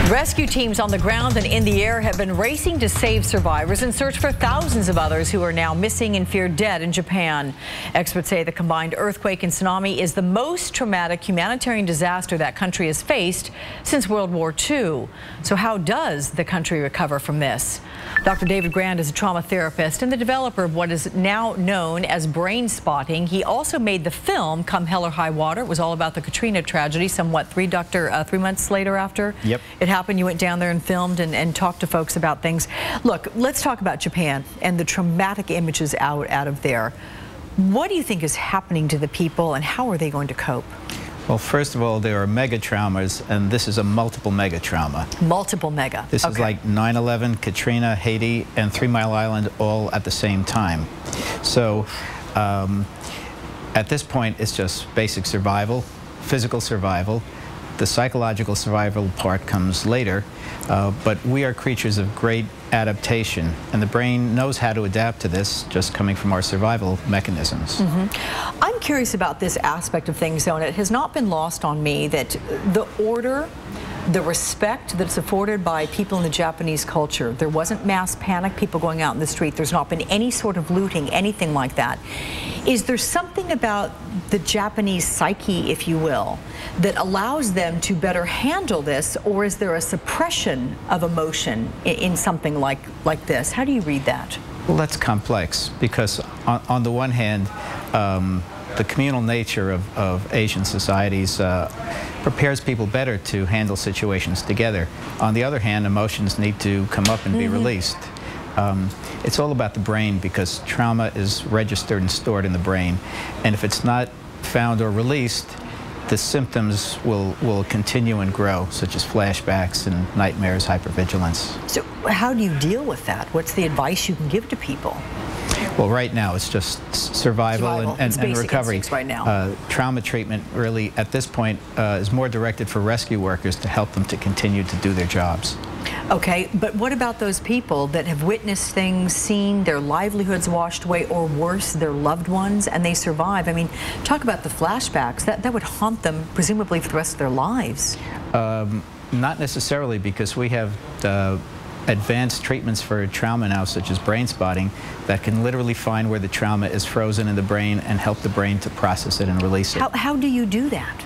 Rescue teams on the ground and in the air have been racing to save survivors and search for thousands of others who are now missing and feared dead in Japan. Experts say the combined earthquake and tsunami is the most traumatic humanitarian disaster that country has faced since World War II. So how does the country recover from this? Dr. David Grand is a trauma therapist and the developer of what is now known as Brainspotting. He also made the film Come Hell or High Water. It was all about the Katrina tragedy, somewhat 3 months later after it happened. You went down there and filmed and talked to folks about things. Look, let's talk about Japan and the traumatic images out of there. What do you think is happening to the people and how are they going to cope? Well, first of all, there are mega traumas, and this is a multiple mega trauma. Multiple mega. This is like 9/11, Katrina, Haiti, and 3 Mile Island all at the same time. So at this point, it's just basic survival, physical survival. The psychological survival part comes later, but we are creatures of great adaptation, and the brain knows how to adapt to this, just coming from our survival mechanisms. I'm curious about this aspect of things, though, and it has not been lost on me that the order, the respect that's afforded by people in the Japanese culture, there wasn't mass panic, people going out in the street, there's not been any sort of looting, anything like that. Is there something about the Japanese psyche, if you will, that allows them to better handle this, or is there a suppression of emotion in something like this? How do you read that? Well, that's complex, because on the one hand, the communal nature of Asian societies prepares people better to handle situations together. On the other hand, emotions need to come up and be released. It's all about the brain, because trauma is registered and stored in the brain, and if it's not found or released, the symptoms will continue and grow, such as flashbacks and nightmares, hypervigilance. So how do you deal with that? What's the advice you can give to people? Well, right now it's just survival and recovery. Right now. Trauma treatment really, at this point, is more directed for rescue workers to help them to continue to do their jobs. Okay, but what about those people that have witnessed things, seen their livelihoods washed away, or worse, their loved ones, and they survive? I mean, talk about the flashbacks. That would haunt them, presumably, for the rest of their lives. Not necessarily, because we have advanced treatments for trauma now, such as brain spotting, that can literally find where the trauma is frozen in the brain and help the brain to process it and release it. How do you do that?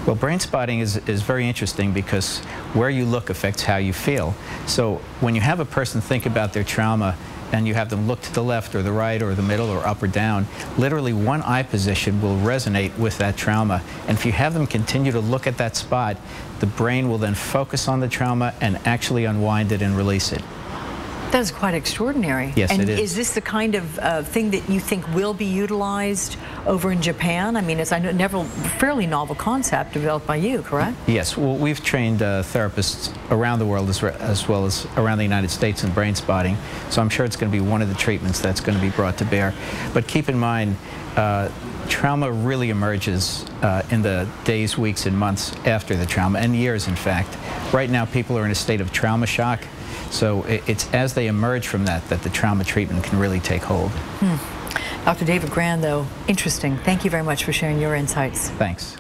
Well, brain spotting is very interesting, because where you look affects how you feel. So when you have a person think about their trauma and you have them look to the left or the right or the middle or up or down, literally one eye position will resonate with that trauma. And if you have them continue to look at that spot, the brain will then focus on the trauma and actually unwind it and release it. That is quite extraordinary. Yes, and it is. Is this the kind of thing that you think will be utilized over in Japan? I mean, it's a fairly novel concept developed by you, correct? Yes. Well, we've trained therapists around the world as well as around the United States in brain spotting, so I'm sure it's going to be one of the treatments that's going to be brought to bear. But keep in mind, trauma really emerges in the days, weeks, and months after the trauma, and years, in fact. Right now, people are in a state of trauma shock. So it's as they emerge from that the trauma treatment can really take hold. Dr. David Grand, though, interesting. Thank you very much for sharing your insights. Thanks.